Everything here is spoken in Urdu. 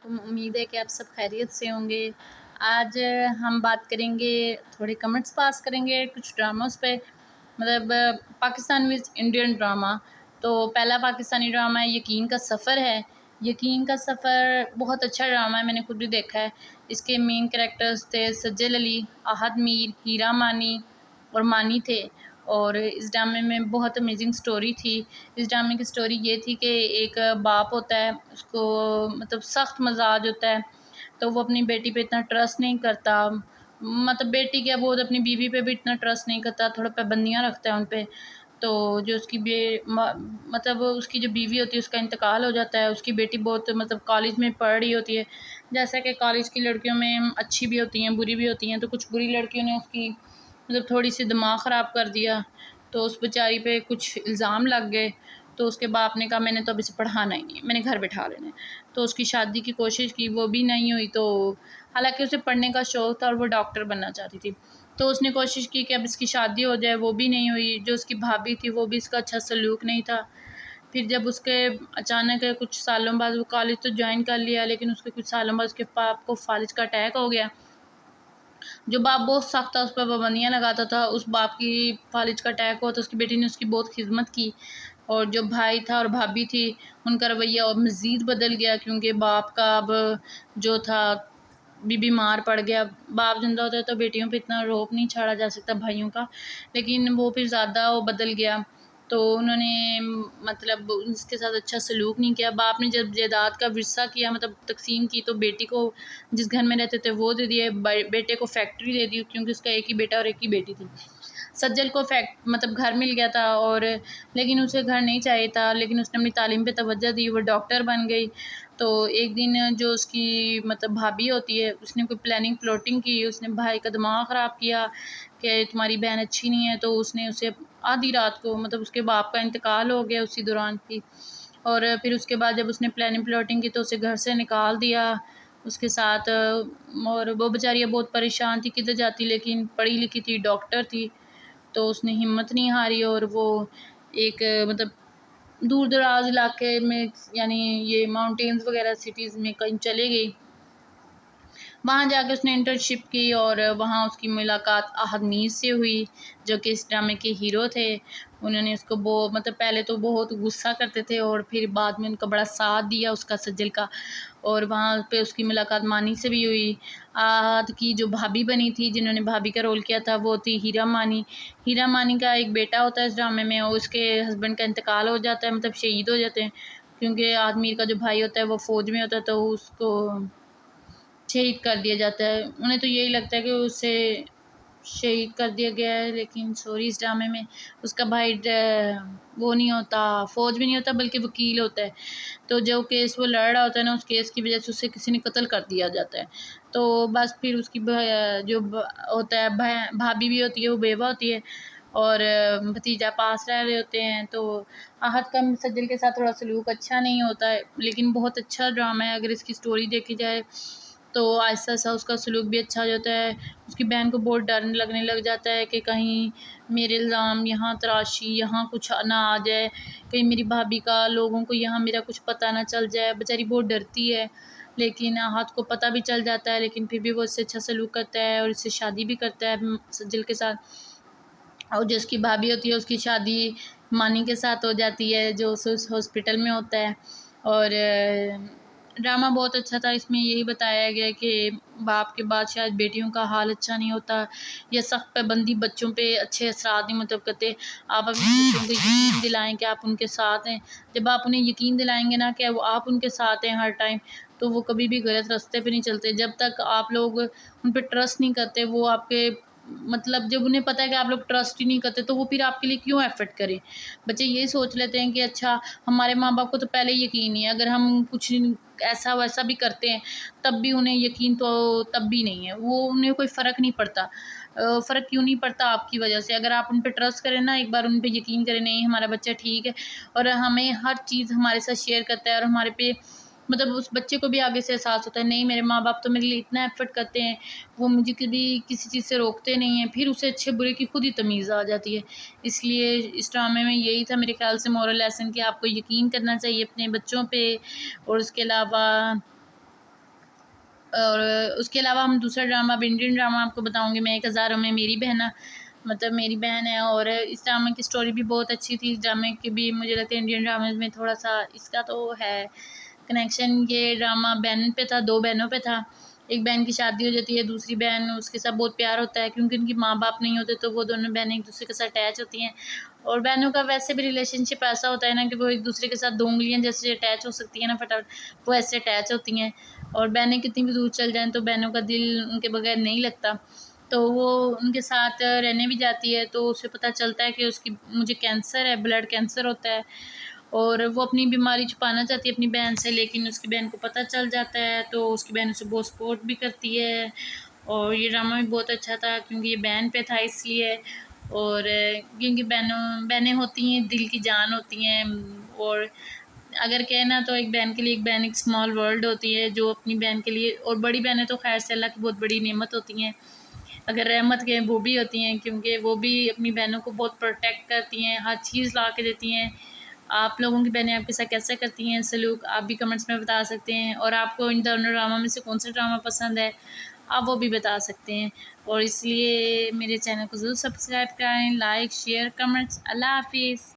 علیکم، امید ہے کہ آپ سب خیریت سے ہوں گے۔ آج ہم بات کریں گے، تھوڑے کمنٹس پاس کریں گے کچھ ڈراماز پہ، مطلب پاکستان وز انڈین ڈرامہ۔ تو پہلا پاکستانی ڈرامہ یقین کا سفر ہے۔ یقین کا سفر بہت اچھا ڈرامہ ہے، میں نے خود بھی دیکھا ہے۔ اس کے مین کریکٹرز تھے سجل علی، احد میر، ہیرا مانی اور مانی تھے، اور اس ڈرامے میں بہت امیزنگ سٹوری تھی۔ اس ڈرامے کی سٹوری یہ تھی کہ ایک باپ ہوتا ہے، اس کو مطلب سخت مزاج ہوتا ہے، تو وہ اپنی بیٹی پہ اتنا ٹرسٹ نہیں کرتا، مطلب بیٹی کیا وہ اپنی بیوی پہ بھی اتنا ٹرسٹ نہیں کرتا، تھوڑا پابندیاں رکھتا ہے ان پہ۔ تو جو اس کی مطلب اس کی جو بیوی ہوتی ہے اس کا انتقال ہو جاتا ہے۔ اس کی بیٹی بہت مطلب کالج میں پڑھ رہی ہوتی ہے، جیسا کہ کالج کی لڑکیوں میں اچھی بھی ہوتی ہیں بری بھی ہوتی ہیں، تو کچھ بری لڑکیوں نے اس کی مطلب تھوڑی سی دماغ خراب کر دیا، تو اس بیچاری پہ کچھ الزام لگ گئے۔ تو اس کے باپ نے کہا میں نے تو اب اسے پڑھانا ہی نہیں ہے، میں نے گھر بٹھا لینا ہے۔ تو اس کی شادی کی کوشش کی، وہ بھی نہیں ہوئی، تو حالانکہ اسے پڑھنے کا شوق تھا اور وہ ڈاکٹر بننا چاہتی تھی، تو اس نے کوشش کی کہ اب اس کی شادی ہو جائے، وہ بھی نہیں ہوئی۔ جو اس کی بھابھی تھی وہ بھی اس کا اچھا سلوک نہیں تھا۔ پھر جب اس کے اچانک کچھ سالوں بعد وہ کالج تو جوائن کر لیا، لیکن اس کے کچھ سالوں بعد اس کے باپ کو فالج کا اٹیک ہو گیا۔ جو باپ بہت سخت تھا، اس پہ پابندیاں لگاتا تھا، اس باپ کی فالج کا اٹیک ہوا تو اس کی بیٹی نے اس کی بہت خدمت کی، اور جو بھائی تھا اور بھابھی تھی ان کا رویہ اور مزید بدل گیا، کیونکہ باپ کا اب جو تھا بھی بیمار پڑ گیا۔ باپ زندہ ہوتا ہے تو بیٹیوں پہ اتنا روپ نہیں چھاڑا جا سکتا بھائیوں کا، لیکن وہ پھر زیادہ وہ بدل گیا، تو انہوں نے مطلب اس کے ساتھ اچھا سلوک نہیں کیا۔ باپ نے جب جائیداد کا ورثہ کیا، مطلب تقسیم کی، تو بیٹی کو جس گھر میں رہتے تھے وہ دے دیے، بیٹے کو فیکٹری دے دی، کیونکہ اس کا ایک ہی بیٹا اور ایک ہی بیٹی تھی۔ سجل کو مطلب گھر مل گیا تھا، اور لیکن اسے گھر نہیں چاہیے تھا، لیکن اس نے اپنی تعلیم پہ توجہ دی، وہ ڈاکٹر بن گئی۔ تو ایک دن جو اس کی مطلب بھابھی ہوتی ہے، اس نے کوئی پلاننگ پلاٹنگ کی، اس نے بھائی کا دماغ خراب کیا کہ تمہاری بہن اچھی نہیں ہے، تو اس نے اسے آدھی رات کو مطلب اس کے باپ کا انتقال ہو گیا اسی دوران کی، اور پھر اس کے بعد جب اس نے پلاننگ پلاٹنگ کی تو اسے گھر سے نکال دیا اس کے ساتھ، اور وہ بیچاری بہت پریشان تھی کدھر جاتی، لیکن پڑھی لکھی تھی، ڈاکٹر تھی، تو اس نے ہمت نہیں ہاری، اور وہ ایک مطلب دور دراز علاقے میں، یعنی یہ ماؤنٹینز وغیرہ سٹیز میں کہیں چلے گئی۔ وہاں جا کے اس نے انٹرنشپ کی، اور وہاں اس کی ملاقات احد میر سے ہوئی، جو کہ اس ڈرامے کے ہیرو تھے۔ انہوں نے اس کو مطلب پہلے تو بہت غصہ کرتے تھے، اور پھر بعد میں ان کا بڑا ساتھ دیا اس کا سجل کا، اور وہاں پہ اس کی ملاقات مانی سے بھی ہوئی۔ احد کی جو بھابھی بنی تھی، جنہوں نے بھابھی کا رول کیا تھا، وہ تھی ہیرا مانی۔ ہیرا مانی کا ایک بیٹا ہوتا ہے اس ڈرامے میں، اور اس کے ہسبینڈ کا انتقال ہو جاتا ہے، مطلب شہید ہو جاتے ہیں، کیونکہ احد میر کا جو بھائی ہوتا ہے وہ فوج میں ہوتا ہے، تو اس کو شہید کر دیا جاتا ہے۔ انہیں تو یہی لگتا ہے کہ اسے شہید کر دیا گیا ہے، لیکن سوری اس ڈرامے میں اس کا بھائی وہ نہیں ہوتا، فوج میں نہیں ہوتا بلکہ وکیل ہوتا ہے، تو جو کیس وہ لڑ رہا ہوتا ہے نا، اس کیس کی وجہ سے اسے کسی نے قتل کر دیا جاتا ہے۔ تو بس پھر اس کی جو ہوتا ہے بھابھی بھی ہوتی ہے، وہ بیوہ ہوتی ہے، اور بھتیجا پاس رہ رہے ہوتے ہیں۔ تو احد کا سجل کے ساتھ تھوڑا سلوک اچھا نہیں ہوتا ہے، لیکن بہت اچھا ڈرامہ ہے، اگر اس کی سٹوری دیکھی جائے تو آہستہ آہستہ اس کا سلوک بھی اچھا ہو جاتا ہے۔ اس کی بہن کو بہت ڈر لگنے لگ جاتا ہے کہ کہیں میرے الزام یہاں تراشی، یہاں کچھ نہ آ جائے، کہیں میری بھابھی کا لوگوں کو یہاں میرا کچھ پتہ نہ چل جائے، بیچاری بہت ڈرتی ہے، لیکن احد کو پتہ بھی چل جاتا ہے، لیکن پھر بھی وہ اس سے اچھا سلوک کرتا ہے اور اس سے شادی بھی کرتا ہے سجل کے ساتھ، اور جو اس کی بھابھی ہوتی ہے اس کی شادی مانی کے ساتھ ہو جاتی ہے، جو اس ہاسپٹل میں ہوتا ہے۔ اور ڈرامہ بہت اچھا تھا، اس میں یہی بتایا گیا کہ باپ کے بعد شاید بیٹیوں کا حال اچھا نہیں ہوتا، یا سخت پابندی بچوں پہ اچھے اثرات نہیں مطلب کرتے۔ آپ اپنے بچوں کو یقین دلائیں کہ آپ ان کے ساتھ ہیں، جب آپ انہیں یقین دلائیں گے نا کہ آپ ان کے ساتھ ہیں ہر ٹائم، تو وہ کبھی بھی غلط راستے پہ نہیں چلتے۔ جب تک آپ لوگ ان پہ ٹرسٹ نہیں کرتے، وہ آپ کے مطلب جب انہیں پتہ ہے کہ آپ لوگ ٹرسٹ ہی نہیں کرتے، تو وہ پھر آپ کے لیے کیوں ایفرٹ کریں۔ بچے یہی سوچ لیتے ہیں کہ اچھا ہمارے ماں باپ کو تو پہلے یقین نہیں ہے، اگر ہم کچھ ایسا ویسا بھی کرتے ہیں تب بھی انہیں یقین تو تب بھی نہیں ہے، وہ انہیں کوئی فرق نہیں پڑتا۔ فرق کیوں نہیں پڑتا؟ آپ کی وجہ سے۔ اگر آپ ان پہ ٹرسٹ کریں نا، ایک بار ان پہ یقین کریں، نہیں ہمارا بچہ ٹھیک ہے، اور ہمیں ہر چیز ہمارے ساتھ شیئر کرتا ہے، اور ہمارے پہ مطلب اس بچے کو بھی آگے سے احساس ہوتا ہے، نہیں میرے ماں باپ تو میرے لیے اتنا ایفرٹ کرتے ہیں، وہ مجھے کبھی کسی چیز سے روکتے نہیں ہیں، پھر اسے اچھے برے کی خود ہی تمیز آ جاتی ہے۔ اس لیے اس ڈرامے میں یہی تھا میرے خیال سے مورل لیسن، کہ آپ کو یقین کرنا چاہیے اپنے بچوں پہ، اور اس کے علاوہ اور اس کے علاوہ ہم دوسرا ڈرامہ اب انڈین ڈرامہ آپ کو بتاؤں گی میں، 1000 میں میری بہنا، مطلب میری بہن ہے، اور اس ڈرامے کی سٹوری بھی بہت اچھی تھی. اس ڈرامے کی بھی مجھے لگتا ہے انڈین ڈرامے میں تھوڑا سا اس کا تو ہے کنیکشن. یہ ڈرامہ بہن پہ تھا، 2 بہنوں پہ تھا. ایک بہن کی شادی ہو جاتی ہے، دوسری بہن اس کے ساتھ بہت پیار ہوتا ہے کیونکہ ان کی ماں باپ نہیں ہوتے، تو وہ دونوں بہنیں ایک دوسرے کے ساتھ اٹیچ ہوتی ہیں. اور بہنوں کا ویسے بھی ریلیشن شپ ایسا ہوتا ہے نا کہ وہ ایک دوسرے کے ساتھ 2 انگلیاں جیسے اٹیچ ہو سکتی ہیں نا فٹافٹ، وہ ایسے اٹیچ ہوتی ہیں. اور بہنیں کتنی بھی دور چل جائیں تو بہنوں کا دل ان کے بغیر نہیں لگتا. تو وہ ان کے ساتھ رہنے بھی جاتی ہے تو اسے پتہ چلتا ہے کہ اس کی مجھے کینسر ہے، بلڈ کینسر ہوتا ہے. اور وہ اپنی بیماری چھپانا چاہتی ہے اپنی بہن سے، لیکن اس کی بہن کو پتہ چل جاتا ہے تو اس کی بہن اسے بہت سپورٹ بھی کرتی ہے. اور یہ ڈرامہ بھی بہت اچھا تھا کیونکہ یہ بہن پہ تھا اس لیے. اور کیونکہ بہنیں ہوتی ہیں دل کی جان ہوتی ہیں. اور اگر کہنا تو ایک بہن کے لیے ایک بہن ایک اسمال ورلڈ ہوتی ہے جو اپنی بہن کے لیے، اور بڑی بہنیں تو خیر سے اللہ کی بہت بڑی نعمت ہوتی ہیں، اگر رحمت کے وہ بھی ہوتی ہیں کیونکہ وہ بھی اپنی بہنوں کو بہت پروٹیکٹ کرتی ہیں، ہر چیز لا کے دیتی ہیں. آپ لوگوں کی بہنیں آپ کے ساتھ کیسے کرتی ہیں سلوک، آپ بھی کمنٹس میں بتا سکتے ہیں. اور آپ کو ان دونوں ڈرامہ میں سے کون سا ڈرامہ پسند ہے آپ وہ بھی بتا سکتے ہیں. اور اس لیے میرے چینل کو ضرور سبسکرائب کریں، لائک شیئر کمنٹس. اللہ حافظ.